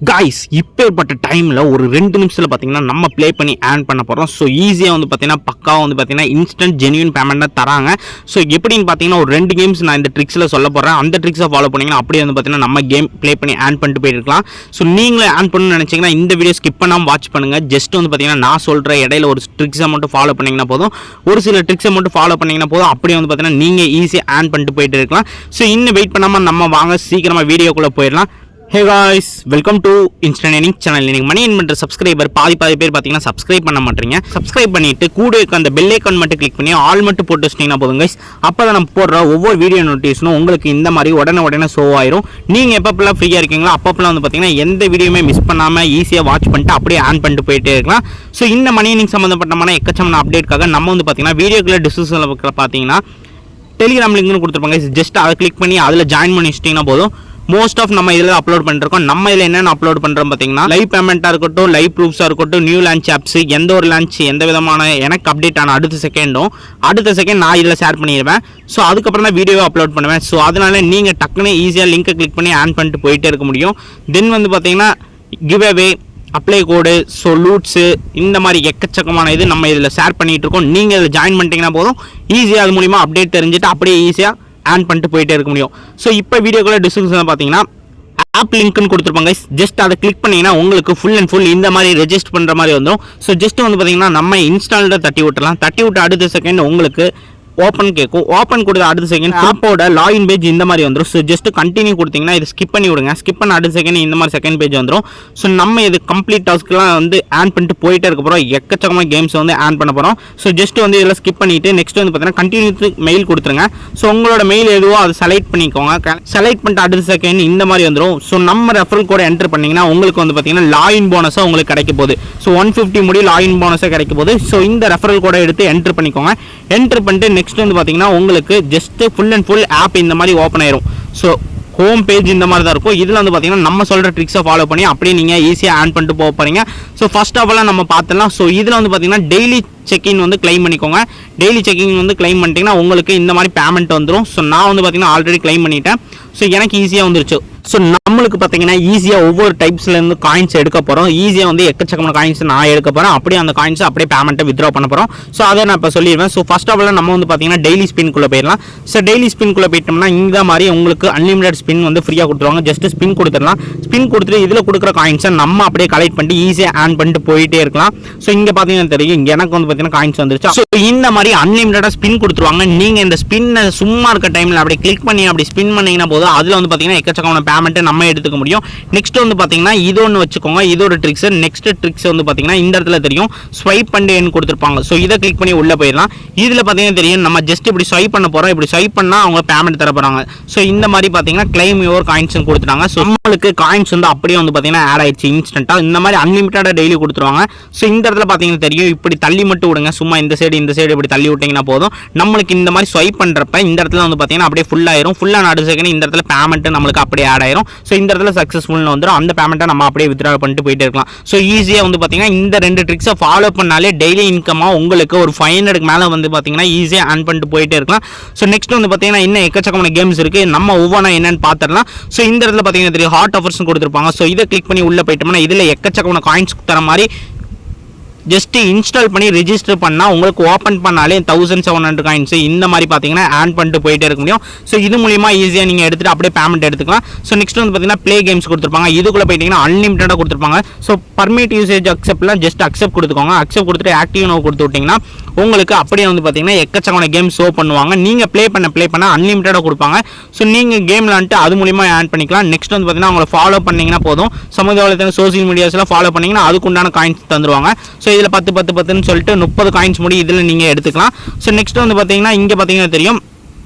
Guys இப்பேற்பட்ட டைம்ல ஒரு 2 நிமிஷத்துல பாத்தீங்கன்னா நம்ம ப்ளே பண்ணி ஏர்ன் பண்ண போறோம். சோ ஈஸியா வந்து பாத்தீங்கன்னா பக்காவா வந்து பாத்தீங்கன்னா இன்ஸ்டன்ட் ஜெனுவின் பேமெண்ட் தராங்க. சோ எப்படின்னு பாத்தீங்கன்னா ஒரு 2 கேம்ஸ் நான் இந்த ட்ரிக்ஸ்ல சொல்ல போறேன். அந்த ட்ரிக்ஸை ஃபாலோ பண்ணீங்கன்னா அப்படியே வந்து பாத்தீங்கன்னா நம்ம கேம் ப்ளே பண்ணி ஏர்ன் பண்ணிட்டு போயிருக்கலாம். சோ நீங்களே ஏர்ன் பண்ணணும்னு நினைச்சீங்கன்னா இந்த வீடியோ ஸ்கிப் பண்ணாம வாட்ச் பண்ணுங்க. ஜஸ்ட் வந்து பாத்தீங்கன்னா நான் சொல்ற இடையில ஒரு ட்ரிக்ஸை மட்டும் ஃபாலோ பண்ணீங்கன்னா போதும். ஒரு சில ட்ரிக்ஸை மட்டும் ஃபாலோ பண்ணீங்கன்னா போதும். அப்படியே வந்து பாத்தீங்கன்னா நீங்க ஈஸியா ஏர்ன் பண்ணிட்டு போயிட்டு இருக்கலாம். சோ இன்னும் வெயிட் பண்ணாம நம்ம வாங்க சீக்கிரமா வீடியோக்குள்ள போயிடலாம். Hey guys, welcome to Instant Earning channel. நீங்க மணி earn பண்ற சப்ஸ்கிரைபர் பாதி பேர் பாத்தீங்கன்னா சப்ஸ்கிரைப் பண்ண மாட்டீங்க. சப்ஸ்கிரைப் பண்ணிட்டு கூட இருக்க அந்த பெல் ஐகான் மட்டும் கிளிக் பண்ணி ஆல் மட்டும் போட்டு வச்சிட்டீங்கன்னா போதும் guys. அப்பதான் நம்ம போடுற ஒவ்வொரு வீடியோ நோட்டிஃபிகேஷனும் உங்களுக்கு இந்த மாதிரி உடனே ஷோ ஆயிரும். நீங்க எப்பப்பெல்லாம் ஃப்ரீயா இருக்கீங்களோ அப்பப்பெல்லாம் வந்து பாத்தீங்கன்னா எந்த வீடியோமே மிஸ் பண்ணாம ஈஸியா வாட்ச் பண்ணிட்டு அப்படியே ஆன் பண்ணிட்டு போயிட்டே இருக்கலாம். ஸோ இந்த மணி earning சம்பந்தப்பட்டமான எக்கச்சமான அப்டேட்காக நம்ம வந்து பாத்தீங்கன்னா வீடியோக்குள்ள டிஸ்கிரிப்ஷன்ல பாத்தீங்கன்னா டெலிகிராம் லிங்க்னு கொடுத்துருப்பாங்க. ஜஸ்ட் அதை கிளிக் பண்ணி அதில் ஜாயின் பண்ணி வச்சிட்டீங்கன்னா போதும். மோஸ்ட் ஆஃப் நம்ம இதில் அப்லோட் பண்ணிருக்கோம். நம்ம இதில் என்னென்ன அப்லோட் பண்ணுறோம் பார்த்தீங்கன்னா லைவ் பேமெண்ட்டாக இருக்கட்டும், லைவ் ப்ரூஃப்ஸாக இருக்கட்டும், நியூ லான்ச் ஆப்ஸ், எந்த ஒரு லான்ச் எந்த விதமான எனக்கு அப்டேட் ஆன அடுத்த செகண்ட் நான் இதில் ஷேர் பண்ணிடுவேன். ஸோ அதுக்கப்புறம் தான் வீடியோவை அப்லோட் பண்ணுவேன். ஸோ அதனால நீங்கள் டக்குன்னு ஈஸியாக லிங்கை கிளிக் பண்ணி ஆன் பண்ணிட்டு போயிட்டே இருக்க முடியும். தென் வந்து பார்த்தீங்கன்னா கிவ் அவே, அப்ளை கோடு, ஸோ லூட்ஸு, இந்த மாதிரி எக்கச்சக்கமான இது நம்ம இதில் ஷேர் பண்ணிகிட்டு இருக்கோம். நீங்கள் இதில் ஜாயின் பண்ணிட்டீங்கன்னா போதும். ஈஸியாக அது மூலிமா அப்டேட் தெரிஞ்சுட்டு அப்படியே ஈஸியாக ஆன் பண்ணிட்டு போயிட்டே இருக்க முடியும். ஸோ இப்போ வீடியோக்குள்ள டிஸ்கிரிப்ஷனில் பார்த்தீங்கன்னா ஆப் லிங்க்னு கொடுத்துருப்பாங்க. ஜஸ்ட் அதை கிளிக் பண்ணிங்கன்னா உங்களுக்கு ஃபுல் அண்ட் ஃபுல் இந்த மாதிரி ரெஜிஸ்டர் பண்ணுற மாதிரி வந்துடும். ஸோ ஜஸ்ட் வந்து பார்த்தீங்கன்னா நம்ம இன்ஸ்டால்ட தட்டி விட்டு அடுத்த செகண்ட் உங்களுக்கு ஓப்பன் கேட்கும். ஓப்பன் கொடுத்த அடுத்த செகண்ட் ஆப்போட லாகின் பேஜ் இந்த மாதிரி வந்துடும். ஸோ ஜஸ்ட் கண்டினியூ கொடுத்தீங்கன்னா இது ஸ்கிப் பண்ணி விடுங்க. ஸ்கிப் பண்ண அடுத்த செகண்ட் இந்த மாதிரி செகண்ட் பேஜ் வந்துடும். ஸோ நம்ம இது கம்ப்ளீட் டாஸ்க்லாம் வந்து ஆன் பண்ணிட்டு போயிட்டே இருக்க போகிறோம். எக்கச்சக்கமாக கேம்ஸ் வந்து ஆன் பண்ண போகிறோம். ஸோ ஜஸ்ட் வந்து இதில் ஸ்கிப் பண்ணிவிட்டு நெக்ஸ்ட் வந்து பார்த்தீங்கன்னா கண்டினியூ மெயில் கொடுத்துருங்க. ஸோ உங்களோட மெயில் எதுவோ அதை செலக்ட் பண்ணிக்கோங்க. செலக்ட் பண்ணிட்டு அடுத்த செகண்ட் இந்த மாதிரி வந்துடும். ஸோ நம்ம ரெஃபரல் கோட் என்டர் பண்ணிங்கன்னா உங்களுக்கு வந்து பார்த்தீங்கன்னா லாகின் போனஸாக உங்களுக்கு கிடைக்க போகுது. ஸோ 150 முடி லாகின் போனஸாக கிடைக்க போகுது. ஸோ இந்த ரெஃபரல் கோடை எடுத்து என்டர் பண்ணிக்கோங்க. என்டர் பண்ணிட்டு நெக்ஸ்ட் வந்து பார்த்தீங்கன்னா உங்களுக்கு just full and full of இந்த மாதிரி ஓப்பன் ஆயிரும். ஸோ ஹோம் பேஜ் இந்த மாதிரி தான் இருக்கும். இதில் வந்து பார்த்தீங்கன்னா நம்ம சொல்கிற ட்ரிக்ஸை ஃபாலோ பண்ணி அப்படியே நீங்கள் ஈஸியாக ஆன் பண்ணிட்டு போக போகிறீங்க. ஸோ ஃபர்ஸ்ட் ஆஃப் ஆல் நம்ம பார்த்துலாம். ஸோ இதில் வந்து பார்த்தீங்கன்னா டெய்லி செக்இன் வந்து கிளைம் பண்ணிக்கோங்க. டெய்லி செக்இன் வந்து கிளைம் பண்ணிட்டீங்கன்னா உங்களுக்கு இந்த மாதிரி பேமெண்ட் வந்துடும். ஸோ நான் வந்து பார்த்தீங்கன்னா ஆல்ரெடி கிளைம் பண்ணிட்டேன். ஸோ எனக்கு ஈஸியாக வந்துருச்சு. ஸோ நம்மளுக்கு பார்த்தீங்கன்னா ஈஸியாக ஒவ்வொரு டைப்ஸ்லேருந்து காயின்ஸ் எடுக்க போகிறோம். ஈஸியாக வந்து எக்கச்சக்கமான காயின்ஸ் நான் எடுக்க போகிறேன். அப்படியே அந்த காயின்ஸ் அப்படியே பேமெண்ட்டை வித்ட்ரா பண்ண போகிறோம். ஸோ அதை நான் இப்போ சொல்லிடுவேன். ஸோ ஃபர்ஸ்ட் ஆஃப் ஆல் நம்ம வந்து பார்த்தீங்கன்னா டெய்லி ஸ்பின்குள்ளே போயிடலாம். ஸோ டெய்லி ஸ்பின்குள்ளே போயிட்டோம்னா இந்த மாதிரி உங்களுக்கு அன்லிமிடெட் ஸ்பின் வந்து ஃப்ரீயாக கொடுத்துருவாங்க. ஜஸ்ட் ஸ்பின் கொடுத்துடலாம். ஸ்பின் கொடுத்துட்டு இதில் கொடுக்குற காயின்ஸை நம்ம அப்படியே கலெக்ட் பண்ணிட்டு ஈஸியாக ஆன் பண்ணிட்டு போயிட்டே இருக்கலாம். ஸோ இங்கே பார்த்தீங்கன்னா தெரியும் எனக்கு வந்து பார்த்தீங்கன்னா காயின்ஸ் வந்துருச்சு. ஸோ இந்த மாதிரி அன்லிமிடெடாக ஸ்பின் கொடுத்துருவாங்க. நீங்கள் இந்த ஸ்பின்னை சும்மா இருக்க டைமில் அப்படியே கிளிக் பண்ணி அப்படி ஸ்பின் பண்ணிங்கன்னா போதும். அதில் வந்து பார்த்தீங்கன்னா எக்கச்சக்கமான பேமெண்ட்டை நம்ம எடுத்துக்க முடியும். நெக்ஸ்ட் வந்து பாத்தீங்கன்னா இது ஒன்று வச்சுக்கோங்க. இது ஒரு ட்ரிக்ஸ். நெக்ஸ்ட் ட்ரிக்ஸ் வந்து பாத்தீங்கன்னா இந்த இடத்துல தெரியும் ஸ்வைப் பண்ணேன்னு கொடுத்துருப்பாங்க. ஸோ இதை கிளிக் பண்ணி உள்ள போயிடலாம். இதில் பார்த்தீங்கன்னா தெரியும் நம்ம ஜஸ்ட் இப்படி ஸ்வைப் பண்ண போகிறோம். இப்படி ஸ்வைப் பண்ணால் அவங்க பேமெண்ட் தர போகிறாங்க. ஸோ இந்த மாதிரி பார்த்தீங்கன்னா கிளைம் யுவர் காயின்ஸ் கொடுத்துட்டாங்க. ஸோ நம்மளுக்கு காயின்ஸ் வந்து அப்படியே வந்து பார்த்தீங்கன்னா ஆட் ஆயிடுச்சு இன்ஸ்டன்ட்டாக. இந்த மாதிரி அன்லிமிட்டடாக டெய்லி கொடுத்துருவாங்க. ஸோ இந்த இடத்துல பார்த்தீங்கன்னா தெரியும் இப்படி தள்ளி மட்டும் விடுங்க. சும்மா இந்த சைடு இப்படி தள்ளி விட்டிங்கன்னா போதும். நம்மளுக்கு இந்த மாதிரி ஸ்வைப் பண்ணுறப்ப இந்த இடத்துல வந்து பார்த்தீங்கன்னா அப்படியே ஃபுல் ஆயிரும். ஃபுல்லாக அடுத்த செகண்ட் இந்த இடத்துல பேமெண்ட் நம்மளுக்கு அப்படியே ஆட் ஆயிரும். ஸோ இந்த இடத்துல சக்ஸஸ்ஃபுல்னு வந்துடும். அந்த பேமெண்ட்டை நம்ம அப்படியே வித்ட்ரா பண்ணிட்டு போயிட்டே இருக்கலாம். ஸோ ஈஸியாக வந்து பார்த்தீங்கன்னா இந்த 2 ட்ரிக்ஸை ஃபாலோ பண்ணாலே டெய்லி இன்கமாக உங்களுக்கு ஒரு 500க்கு மேலே வந்து பார்த்தீங்கன்னா ஈஸியாக ஆன் பண்ணிட்டு போயிட்டே இருக்கலாம். ஸோ நெக்ஸ்ட் வந்து பார்த்தீங்கன்னா இன்னும் எக்கச்சக்கமான கேம்ஸ் இருக்குது. நம்ம ஒவ்வொன்றா என்னன்னு பார்த்துடலாம். ஸோ இந்த இடத்துல பார்த்தீங்கன்னா தெரியும் ஹாட் ஆஃபர்ஸ் கொடுத்துருப்பாங்க. ஸோ இதை கிளிக் பண்ணி உள்ளே போயிட்டோம்னா இதில் எக்கச்சக்கமான காயின்ஸ் தர மாதிரி ஜஸ்ட் இன்ஸ்டால் பண்ணி ரெஜிஸ்டர் பண்ணால் உங்களுக்கு ஓப்பன் பண்ணாலே 1700 காயின்ஸ் இந்த மாதிரி பார்த்தீங்கன்னா ஆன் பண்ணிட்டு போயிட்டே இருக்க முடியும். ஸோ இது மூலியமாக ஈஸியாக நீங்கள் எடுத்துகிட்டு அப்படியே பேமெண்ட் எடுத்துக்கலாம். ஸோ நெக்ஸ்ட் வந்து பார்த்தீங்கன்னா ப்ளே கேம்ஸ் கொடுத்துருப்பாங்க. இதுக்குள்ளே போயிட்டீங்கன்னா அன்லிமிட்டடாக கொடுத்துருப்பாங்க. ஸோ பர்மிட் யூசேஜ் அக்செப்ட்லாம் ஜஸ்ட் அக்செப்ட் கொடுத்துக்கோங்க. அக்செப்ட் கொடுத்துட்டு ஆக்டிவ் நோ கொடுத்து விட்டிங்கன்னா உங்களுக்கு அப்படியே வந்து பார்த்தீங்கன்னா எக்கச்சக்கமான கேம் ஷோ பண்ணுவாங்க. நீங்கள் ப்ளே பண்ண அன்லிமிட்டடாக கொடுப்பாங்க. ஸோ நீங்கள் கேம் விளாண்டுட்டு அது மூலியமாக ஆன் பண்ணிக்கலாம். நெக்ஸ்ட் வந்து பார்த்தீங்கன்னா அவங்களை ஃபாலோ பண்ணிங்கன்னா போதும். சமூக வலைத்தளம் சோசியல் மீடியாஸ்லாம் ஃபாலோ பண்ணிங்கன்னா அதுக்குண்டான காயின்ஸ் தந்துருவாங்க. ஸோ இதில் 10 சொல்லிட்டு 30 காயின்ஸ் முடி இதில் நீங்கள் எடுத்துக்கலாம். ஸோ நெக்ஸ்ட் வந்து பார்த்தீங்கன்னா இங்கே பார்த்தீங்கன்னா தெரியும்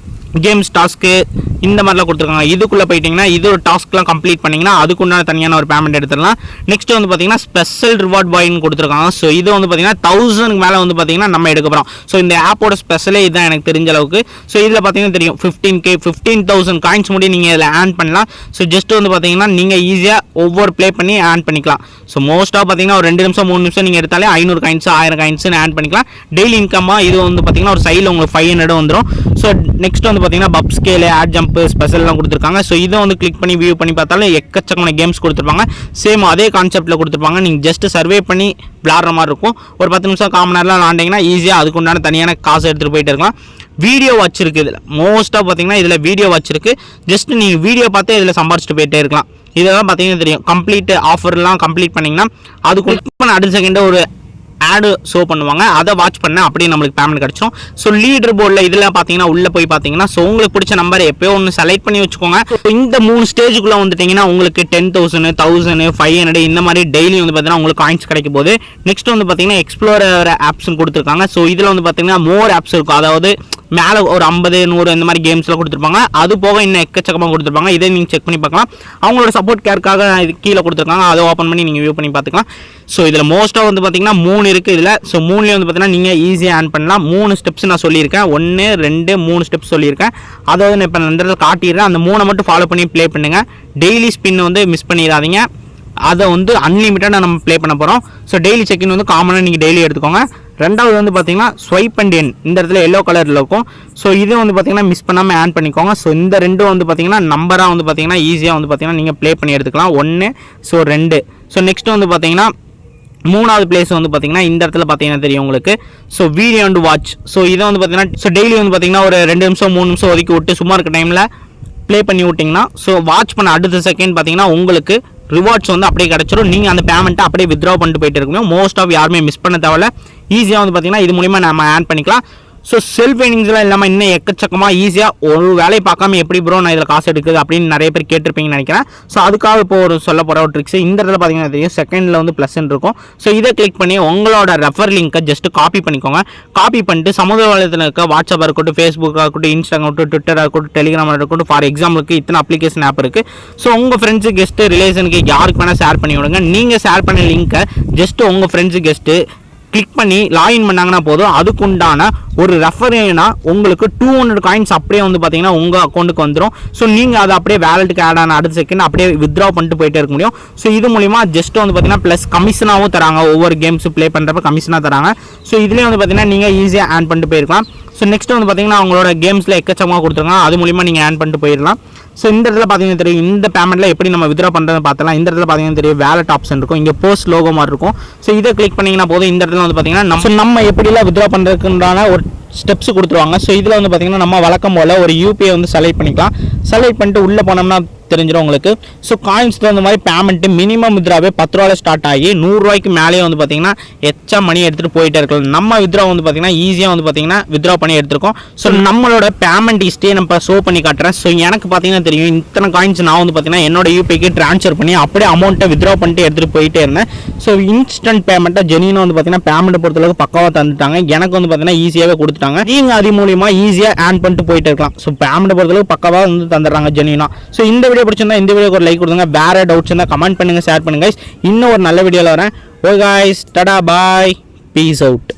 கேம்ஸ் டாஸ்க்கு இந்த மாதிரிலாம் கொடுத்துருக்காங்க. இதுக்குள்ளே போயிட்டீங்கன்னா இது ஒரு டாஸ்க்லாம் கம்ப்ளீட் பண்ணிங்கன்னா அதுக்குண்டான தனியான ஒரு பேமெண்ட் எடுத்துடலாம். நெக்ஸ்ட் வந்து பார்த்தீங்கன்னா ஸ்பெஷல் ரிவார்ட் பாயின்னு கொடுத்துருக்காங்க. ஸோ இது வந்து பார்த்தீங்கன்னா 1000க்கு மேலே வந்து பார்த்தீங்கன்னா நம்ம எடுக்க போகிறோம். ஸோ இந்த ஆப்போட ஸ்பெஷலே இதுதான் எனக்கு தெரிஞ்ச அளவுக்கு. ஸோ இதில் பார்த்தீங்கன்னா தெரியும் 15K 15,000 காயின்ஸ் முடி நீங்கள் இதில் ஆன் பண்ணலாம். ஸோ ஜஸ்ட் வந்து பார்த்தீங்கன்னா நீங்கள் ஈஸியாக ஒவ்வொரு ப்ளே பண்ணி ஆன் பண்ணிக்கலாம். ஸோ மோஸ்ட்டாக பார்த்தீங்கன்னா ஒரு 2 நிமிஷம் 3 நிமிஷம் நீங்கள் எடுத்தாலே 500 காயின்ஸ் 1000 காயின்ஸுன்னு ஆன் பண்ணிக்கலாம். டெய்லி இன்கம்மாக இது வந்து பார்த்தீங்கன்னா ஒரு சைடில் உங்களுக்கு 500 வந்துடும். ஸோ நெக்ஸ்ட் வந்து பார்த்தீங்கன்னா பப் ஸ்கேலு ஆட் ஜம்ப் ஸ்பெஷல்லாம் கொடுத்துருக்காங்க. ஸோ இதை வந்து கிளிக் பண்ணி வியூ பண்ணி பார்த்தாலும் எக்கச்சக்கமான கேம்ஸ் கொடுத்துருப்பாங்க. சேம் அதே கான்செப்ட்டில் கொடுத்துருப்பாங்க. நீங்கள் ஜஸ்ட் சர்வே பண்ணி விளாட்ற மாதிரி இருக்கும். ஒரு 10 நிமிஷம் காமன் நேரம்லாம் விளாண்டிங்கன்னா ஈஸியாக அதுக்குண்டான தனியான காசு எடுத்துகிட்டு போயிட்டு இருக்கலாம். வீடியோ வச்சிருக்கு இதில் மோஸ்ட்டாக பார்த்தீங்கன்னா இதில் வீடியோ வச்சிருக்கு. ஜஸ்ட் நீங்கள் வீடியோ பார்த்தே இதில் சம்பாரிச்சிட்டு போயிட்டே இருக்கலாம். இதெல்லாம் பார்த்தீங்கன்னா தெரியும். கம்ப்ளீட் ஆஃபர்லாம் கம்ப்ளீட் பண்ணிங்கன்னா அது கிளிக் பண்ண அடுத்த செகண்டே ஒரு ஆடு ஷோ பண்ணுவாங்க. அதை வாட்ச் பண்ண அப்படியே நம்மளுக்கு பேமெண்ட் கிடச்சிடும். ஸோ லீடர் போர்டில் இதில் பார்த்தீங்கன்னா உள்ளே போய் பார்த்தீங்கன்னா ஸோ உங்களுக்கு பிடிச்ச நம்பர் எப்போயோ ஒன்று செலக்ட் பண்ணி வச்சுக்கோங்க. இந்த 3 ஸ்டேஜுக்குள்ளே வந்துட்டிங்கன்னா உங்களுக்கு 10,000 1,000 500 இந்த மாதிரி டெய்லி வந்து பார்த்தீங்கன்னா உங்களுக்கு காயின்ஸ் கிடைக்கும் போது நெக்ஸ்ட் வந்து பார்த்தீங்கன்னா எக்ஸ்ப்ளோரர் ஆப்ஸ்னு கொடுத்துருக்காங்க. ஸோ இதில் வந்து பார்த்தீங்கன்னா மோர் ஆப்ஸ் இருக்கும். அதாவது மேலே ஒரு 50 100 இந்த மாதிரி கேம்ஸ்லாம் கொடுத்துருப்பாங்க. அது போக இன்னும் எக்கச்சக்கமாக கொடுத்துருப்பாங்க. இதை நீங்கள் செக் பண்ணி பார்க்கலாம். அவங்களோட சப்போர்ட் கேருக்காக இது கீழே கொடுத்துருக்காங்க. அதை ஓப்பன் பண்ணி நீங்கள் வியூ பண்ணி பார்த்துக்கலாம். ஸோ இதில் மோஸ்ட்டாக வந்து பார்த்தீங்கன்னா 3 இருக்குது இதில். ஸோ 3லேயே வந்து பார்த்தீங்கன்னா நீங்கள் ஈஸியாக ஆன் பண்ணலாம். 3 ஸ்டெப்ஸ் நான் சொல்லியிருக்கேன். 1 2 3 ஸ்டெப்ஸ் சொல்லியிருக்கேன். அதாவது நான் இப்போ இந்த இடத்துல காட்டிடுறேன். அந்த 3 மட்டும் ஃபாலோ பண்ணி ப்ளே பண்ணுங்கள். டெய்லி ஸ்பின் வந்து மிஸ் பண்ணிடாதீங்க. அதை வந்து அன்லிமிட்டடாக நம்ம ப்ளே பண்ண போகிறோம். ஸோ டெய்லி செக்இன் வந்து காமனாக நீங்கள் டெய்லி எடுத்துக்கோங்க. ரெண்டாவது வந்து பார்த்தீங்கன்னா ஸ்வைப் அண்ட் என் இந்த இடத்துல எல்லோ கலரில் இருக்கும். ஸோ இது வந்து பார்த்தீங்கன்னா மிஸ் பண்ணாமல் ஆன் பண்ணிக்கோங்க. ஸோ இந்த ரெண்டும் வந்து பார்த்தீங்கன்னா நம்பராக வந்து பார்த்தீங்கன்னா ஈஸியாக வந்து பார்த்தீங்கன்னா நீங்கள் ப்ளே பண்ணி எடுத்துக்கலாம். 1 ஸோ 2 ஸோ நெக்ஸ்ட் வந்து பார்த்தீங்கன்னா 3வது பிளேஸ் வந்து பார்த்தீங்கன்னா இந்த இடத்துல பார்த்தீங்கன்னா தெரியும் உங்களுக்கு. So video and watch. So இதை வந்து பார்த்தீங்கன்னா ஸோ டெய்லி வந்து பார்த்தீங்கன்னா ஒரு 2 நிமிஷம் 3 நிமிஷம் ஒதுக்கி விட்டு சும்மா இருக்க டைமில் ப்ளே பண்ணி விட்டிங்கன்னா ஸோ வாட்ச் பண்ண அடுத்த செகண்ட் பார்த்தீங்கன்னா உங்களுக்கு ரிவார்ட்ஸ் வந்து அப்படியே கிடச்சிரும். நீங்கள் அந்த பேமெண்ட்டை அப்படியே வித்ட்ரா பண்ணிட்டு போயிட்டு இருக்கணும். மோஸ்ட் ஆஃப் யாருமே மிஸ் பண்ண தேவையில்ல. ஈஸியாக வந்து பார்த்தீங்கன்னா இது மூலிமா நம்ம ஆட் பண்ணிக்கலாம். ஸோ செல்ஃப் ஏர்னிங்ஸ்லாம் இல்லாமல் இன்னும் எக்கச்சக்கமாக ஈஸியாக ஒரு வேலையை பார்க்காம எப்படி ப்ரோ நான் இதில் காசு எடுக்குது அப்படின்னு நிறைய பேர் கேட்டிருப்பீங்கன்னு நினைக்கிறேன். ஸோ அதுக்காக இப்போ ஒரு சொல்ல போகிற ஒரு ட்ரிக்ஸ் இந்த இடத்துல பார்த்தீங்கன்னா தெரியும். செகண்டில் வந்து ப்ளஸ் இருக்கும். ஸோ இதை கிளிக் பண்ணி உங்களோட ரெஃபர் லிங்கை ஜஸ்ட் காப்பி பண்ணிக்கோங்க. காப்பி பண்ணிட்டு சமூக வலைதளத்தில் இருக்க வாட்ஸ்அப்பாக இருக்கட்டும், ஃபேஸ்புக்காக இருக்கட்டும், இன்ஸ்டாகிராம் இருக்கட்டும், ட்விட்டராக இருக்கட்டும், டெலிகிராமாக இருக்கட்டும், ஃபார் எக்ஸாம்பிளுக்கு இத்தனை அப்ளிகேஷன் ஆப் இருக்குது. ஸோ உங்கள் ஃப்ரெண்ட்ஸு கெஸ்ட்டு ரிலேஷனுக்கு யாருக்கு வேணால் ஷேர் பண்ணி விடுங்க. நீங்கள் ஷேர் பண்ண லிங்க்கை ஜஸ்ட்டு உங்கள் ஃப்ரெண்ட்ஸு கெஸ்ட்டு கிளிக் பண்ணி லாகின் பண்ணாங்கன்னா போதும். அதுக்குண்டான ஒரு ரெஃபரேனா உங்களுக்கு 200 காயின்ஸ் அப்படியே வந்து பார்த்தீங்கன்னா உங்கள் அக்கௌண்ட்டுக்கு வந்துடும். ஸோ நீங்கள் அதை அப்படியே வேலெட்டுக்கு ஆட் ஆன அடுத்த செகண்ட் அப்படியே வித்ட்ரா பண்ணிட்டு போயிட்டே இருக்க முடியும். ஸோ இது மூலிமா ஜஸ்ட் வந்து பார்த்தீங்கன்னா ப்ளஸ் கமிஷனாகவும் தராங்க. ஒவ்வொரு கேம்ஸ் ப்ளே பண்ணுறப்ப கமிஷனாக தராங்க. ஸோ இதுலேயே வந்து பார்த்தீங்கன்னா நீங்கள் ஈஸியாக ஆன் பண்ணிட்டு போயிருக்கலாம். ஸோ நெக்ஸ்ட் வந்து பார்த்தீங்கன்னா அவங்களோட கேம்ஸில் எக்கச்சக்கமாக கொடுத்துருக்காங்க. அது மூலிமா நீங்கள் ஆன் பண்ணிட்டு போயிடலாம். ஸோ இந்த இடத்துல பார்த்தீங்கன்னா தெரியும். இந்த பேமெண்ட்டில் எப்படி நம்ம வித்ட்ரா பண்ணுறதுன்னு பார்த்தலாம். இந்த இடத்துல பார்த்தீங்கன்னா தெரியும் வேலட் ஆப்ஷன் இருக்கும். இங்கே போஸ்ட் லோகோ மாதிரி இருக்கும். ஸோ இதை கிளிக் பண்ணிங்கன்னா போதும். இந்த இடத்துல வந்து பார்த்தீங்கன்னா நம்ம எப்படிலாம் வித்ட்ரா பண்ணுறதுக்குண்டான ஒரு ஸ்டெப்ஸ் கொடுத்துருவாங்க. ஸோ இதில் வந்து பார்த்தீங்கன்னா நம்ம வழக்கம் போல் ஒரு யூபிஐ வந்து செலக்ட் பண்ணிக்கலாம். செலக்ட் பண்ணிட்டு உள்ளே போனோம்னா தெரிஞ்சிடும் உங்களுக்கு. ஸோ காயின்ஸ் தகுந்த மாதிரி பேமெண்ட்டு மினிமம் வித்ராவே 10 ரூபாயில் ஸ்டார்ட் ஆகி 100 ரூபாய்க்கு மேலேயே வந்து பார்த்தீங்கன்னா எச்சா மணி எடுத்துகிட்டு போயிட்டே இருக்கலாம். நம்ம வித்ரா வந்து பார்த்தீங்கன்னா ஈஸியாக வந்து பார்த்தீங்கன்னா வித்ரா பண்ணி எடுத்துருக்கோம். ஸோ நம்மளோட பேமெண்ட் ஹிஸ்ட்ரியை நம்ம ஷோ பண்ணி காட்டுறேன். ஸோ எனக்கு பார்த்தீங்கன்னா தெரியும் இத்தனை காயின்ஸ் நான் வந்து பார்த்தீங்கன்னா என்னோட யூபிஐக்கு ட்ரான்ஸ்ஃபர் பண்ணி அப்படியே அமௌண்ட்டை வித்ரா பண்ணிட்டு எடுத்துகிட்டு போயிட்டே இருந்தேன். ஸோ இன்ஸ்டன்ட் பேமெண்ட்டாக ஜெனியூனாக வந்து பார்த்தீங்கன்னா பேமெண்ட்டை பொறுத்தளவுக்கு பக்காவாக தந்துட்டாங்க. எனக்கு வந்து பார்த்தீங்கன்னா ஈஸியாகவே கொடுத்துட்டாங்க. நீங்கள் அது மூலிமா ஈஸியாக ஆன் பண்ணிட்டு போயிட்டு இருக்கலாம். ஸோ பேமெண்ட்டை பொறுத்தளவுக்கு பக்காவாக வந்து தந்துடுறாங்க ஜெனியூனாக. ஸோ இந்த வீடியோ பிடிச்சிருந்தா இந்த வீடியோக்கு ஒரு லைக் கொடுங்க. வேற டவுட்ஸ் இருந்தால் கமெண்ட் பண்ணுங்க, ஷேர் பண்ணுங்க. இன்னும் ஒரு நல்ல வீடியோவில் வரேன். ஓகே गाइस, டாடா பாய், பீஸ் அவுட்.